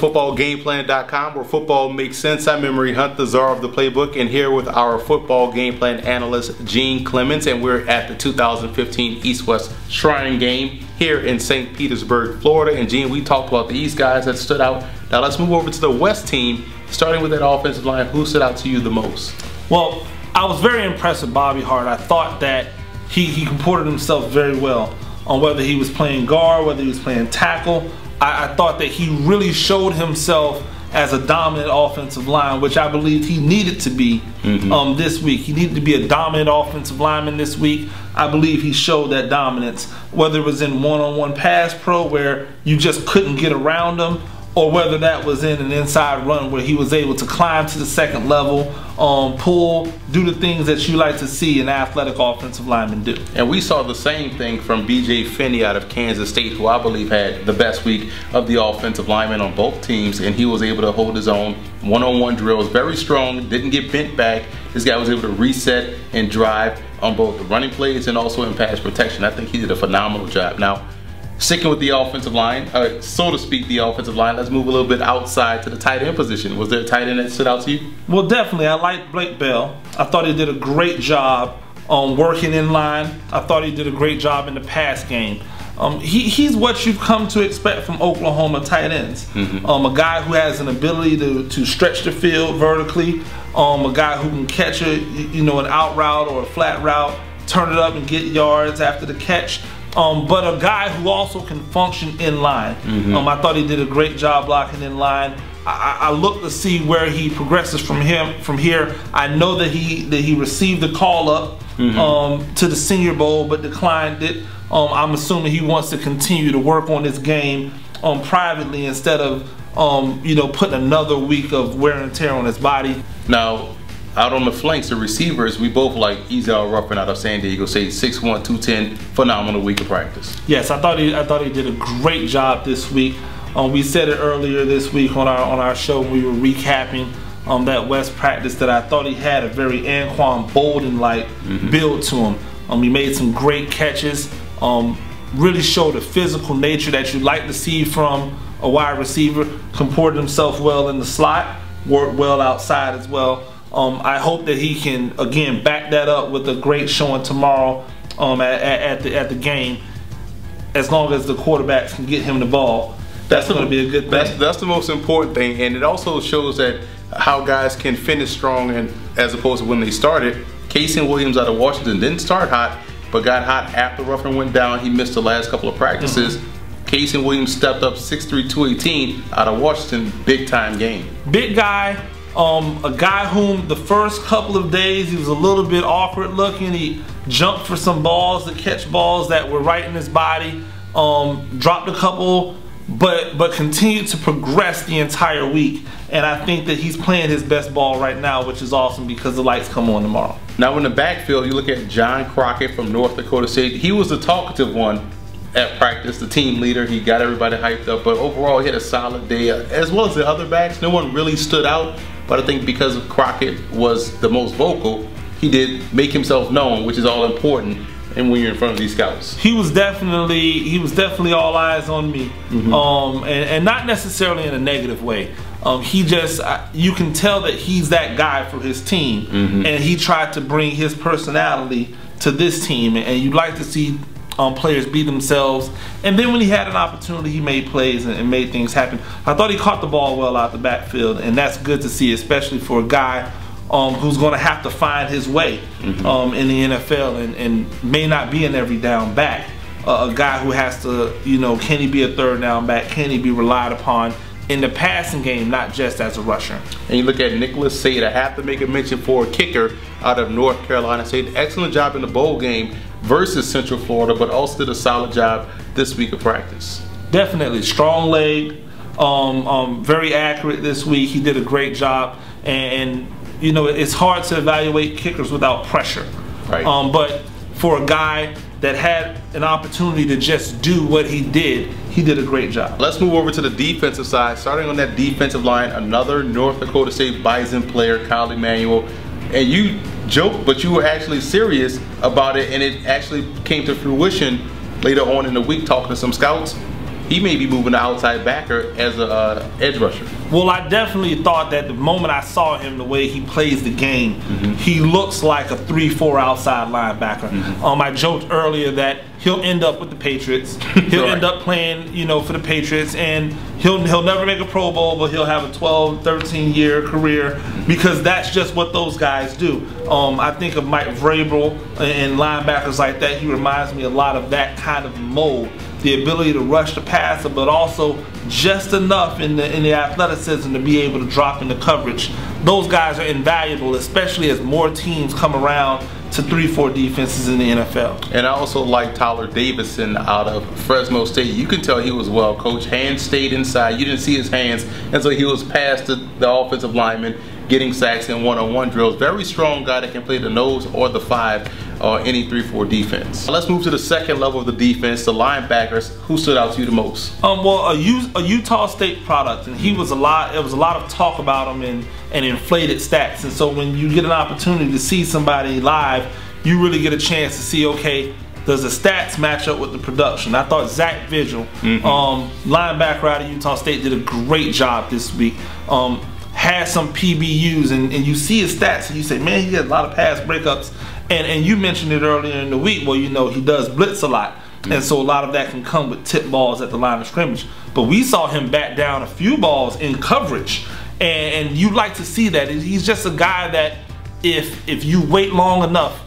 footballgameplan.com, where football makes sense. I'm Emery Hunt, the czar of the playbook, and here with our football game plan analyst, Gene Clemens, and we're at the 2015 East-West Shrine game here in St. Petersburg, Florida. And Gene, we talked about the East guys that stood out. Now let's move over to the West team, starting with that offensive line. Who stood out to you the most? Well, I was very impressed with Bobby Hart. I thought that he comported himself very well on whether he was playing guard, whether he was playing tackle. I thought that he really showed himself as a dominant offensive line, which I believed he needed to be this week. He needed to be a dominant offensive lineman this week. I believe he showed that dominance, whether it was in one-on-one pass pro where you just couldn't get around him, or whether that was in an inside run where he was able to climb to the second level, pull, do the things that you like to see an athletic offensive lineman do. And we saw the same thing from B.J. Finney out of Kansas State, who I believe had the best week of the offensive lineman on both teams, and he was able to hold his own one-on-one drills, very strong, didn't get bent back. This guy was able to reset and drive on both the running plays and also in pass protection. I think he did a phenomenal job. Now, sticking with the offensive line, so to speak, the offensive line, let's move a little bit outside to the tight end position. Was there a tight end that stood out to you? Well, definitely. I liked Blake Bell. I thought he did a great job on working in line. I thought he did a great job in the pass game. He's what you've come to expect from Oklahoma tight ends. A guy who has an ability to stretch the field vertically, a guy who can catch an out route or a flat route, turn it up and get yards after the catch. But a guy who also can function in line. I thought he did a great job blocking in line. I look to see where he progresses from here. I know that he received the call up to the Senior Bowl, but declined it. I'm assuming he wants to continue to work on his game privately instead of putting another week of wear and tear on his body. Now, out on the flanks, the receivers, we both like Ezell Ruffin out of San Diego State, 6'1", 210, phenomenal week of practice. Yes, I thought he did a great job this week. We said it earlier this week on our show when we were recapping that West practice that I thought he had a very Anquan Bolden-like build to him. He made some great catches, really showed a physical nature that you'd like to see from a wide receiver, comported himself well in the slot, worked well outside as well. I hope that he can, again, back that up with a great showing tomorrow at the game. As long as the quarterbacks can get him the ball, that's going to be a good thing. That's the most important thing, and it also shows that how guys can finish strong, and as opposed to when they started. Casey Williams out of Washington didn't start hot, but got hot after Ruffin went down. He missed the last couple of practices. Casey Williams stepped up 6'3", 218 out of Washington, big time game. Big guy. A guy whom the first couple of days he was a little bit awkward looking. He jumped for some balls to catch balls that were right in his body. Dropped a couple, but continued to progress the entire week. And I think that he's playing his best ball right now, which is awesome because the lights come on tomorrow. Now in the backfield, you look at John Crockett from North Dakota State. He was the talkative one at practice, the team leader. He got everybody hyped up, but overall he had a solid day, as well as the other backs. No one really stood out. But I think because Crockett was the most vocal, he did make himself known, which is all important. And when you're in front of these scouts, he was definitely all eyes on me, and not necessarily in a negative way. You can tell that he's that guy for his team, and he tried to bring his personality to this team. And you'd like to see players be themselves, and then when he had an opportunity, he made plays and made things happen. I thought he caught the ball well out the backfield, and that's good to see, especially for a guy who's going to have to find his way in the NFL and may not be an every down back. A guy who has to, can he be a third down back? Can he be relied upon in the passing game, not just as a rusher? And you look at Nicholas Sade. I have to make a mention for a kicker out of North Carolina State. Excellent job in the bowl game versus Central Florida, but also did a solid job this week of practice. Definitely strong leg, very accurate this week. He did a great job, and it's hard to evaluate kickers without pressure. Right. But for a guy that had an opportunity to just do what he did a great job. Let's move over to the defensive side. Starting on that defensive line, another North Dakota State Bison player, Kyle Emanuel. And you joked, but you were actually serious about it, and it actually came to fruition later on in the week talking to some scouts. he may be moving to outside backer as a edge rusher. Well, I definitely thought that the moment I saw him, the way he plays the game, he looks like a 3-4 outside linebacker. I joked earlier that he'll end up with the Patriots. He'll end up playing, you know, for the Patriots, and he'll never make a Pro Bowl, but he'll have a 12, 13-year career because that's just what those guys do. I think of Mike Vrabel and linebackers like that. He reminds me a lot of that kind of mold. The ability to rush the passer, but also just enough in the athleticism to be able to drop into coverage. Those guys are invaluable, especially as more teams come around to 3-4 defenses in the NFL. And I also like Tyler Davison out of Fresno State. You can tell he was well coached. Hands stayed inside. You didn't see his hands, and so he was past the offensive lineman, getting sacks in one-on-one drills. Very strong guy that can play the nose or the 5 or any 3-4 defense. Let's move to the second level of the defense, the linebackers. Who stood out to you the most? Well, a Utah State product, and he was a lot. There was a lot of talk about him and inflated stats. And so when you get an opportunity to see somebody live, you really get a chance to see, okay, does the stats match up with the production? I thought Zach Vigil, linebacker out of Utah State, did a great job this week. Had some PBUs, and you see his stats and you say, man, he had a lot of pass breakups. And you mentioned it earlier in the week. Well, you know, he does blitz a lot. And so a lot of that can come with tip balls at the line of scrimmage. But we saw him bat down a few balls in coverage. And you like to see that. He's just a guy that if you wait long enough,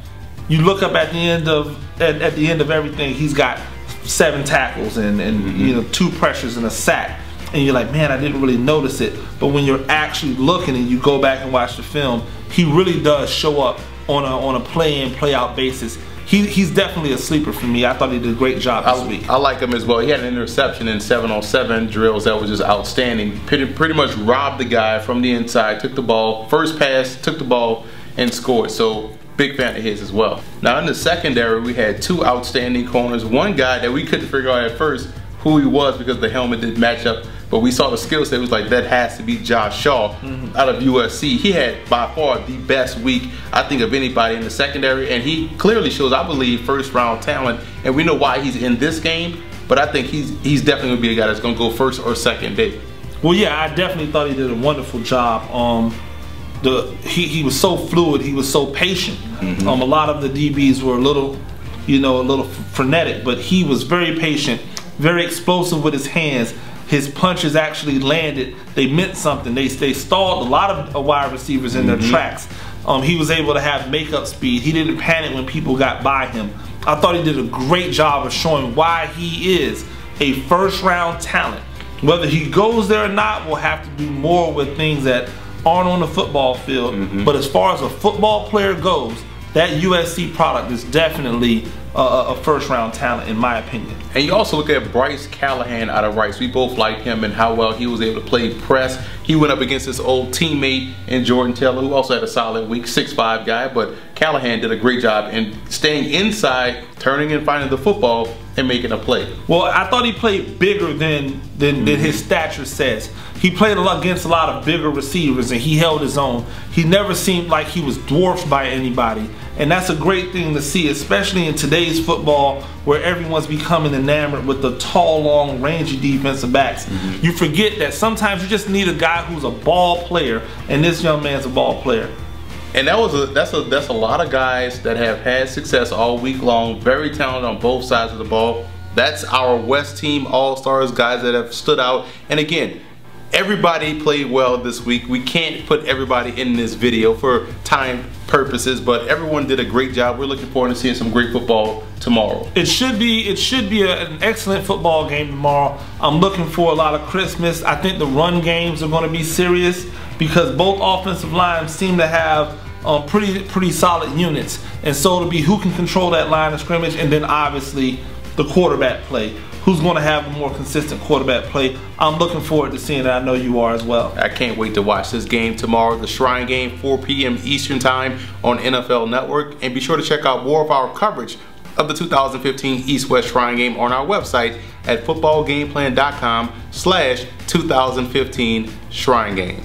you look up at the end of everything, he's got 7 tackles and you know, 2 pressures and a sack. And you're like, man, I didn't really notice it. But when you're actually looking and you go back and watch the film, he really does show up on a play-in, play-out basis. He's definitely a sleeper for me. I thought he did a great job this week. I like him as well. He had an interception in 7-on-7 drills that was just outstanding. Pretty much robbed the guy from the inside, took the ball, first pass, took the ball, and scored. So big fan of his as well. Now in the secondary, we had 2 outstanding corners. One guy that we couldn't figure out at first who he was because the helmet didn't match up. But we saw the skill set. It was like, that has to be Josh Shaw out of USC. He had by far the best week, I think, of anybody in the secondary. And he clearly shows, I believe, first-round talent. And we know why he's in this game. But I think he's definitely going to be a guy that's going to go first or second day. Well, yeah, I definitely thought he did a wonderful job. He was so fluid. He was so patient. A lot of the DBs were a little frenetic. But he was very patient, very explosive with his hands. His punches actually landed. They meant something. They stalled a lot of wide receivers in their tracks. He was able to have makeup speed. He didn't panic when people got by him. I thought he did a great job of showing why he is a first-round talent. Whether he goes there or not, we'll have to do more with things that aren't on the football field. But as far as a football player goes, that USC product is definitely a first-round talent, in my opinion. And you also look at Bryce Callahan out of Rice. We both liked him and how well he was able to play press. He went up against his old teammate in Jordan Taylor, who also had a solid week, 6'5" guy. But Callahan did a great job in staying inside, turning and finding the football, and making a play. Well, I thought he played bigger than his stature says. He played against a lot of bigger receivers, and he held his own. He never seemed like he was dwarfed by anybody. And that's a great thing to see, especially in today's football where everyone's becoming enamored with the tall, long, rangy defensive backs. You forget that sometimes you just need a guy who's a ball player, and this young man's a ball player. And that's a lot of guys that have had success all week long, very talented on both sides of the ball. That's our West Team All-Stars, guys that have stood out. And again, everybody played well this week. We can't put everybody in this video for time purposes, but everyone did a great job. We're looking forward to seeing some great football tomorrow. It should be an excellent football game tomorrow. I'm looking for a lot of Christmas. I think the run games are going to be serious because both offensive lines seem to have pretty solid units, and so it'll be who can control that line of scrimmage, and then obviously the quarterback play. Who's going to have a more consistent quarterback play? I'm looking forward to seeing that. I know you are as well. I can't wait to watch this game tomorrow, the Shrine Game, 4 p.m. Eastern Time on NFL Network. And be sure to check out more of our coverage of the 2015 East-West Shrine Game on our website at footballgameplan.com/2015 Shrine Game.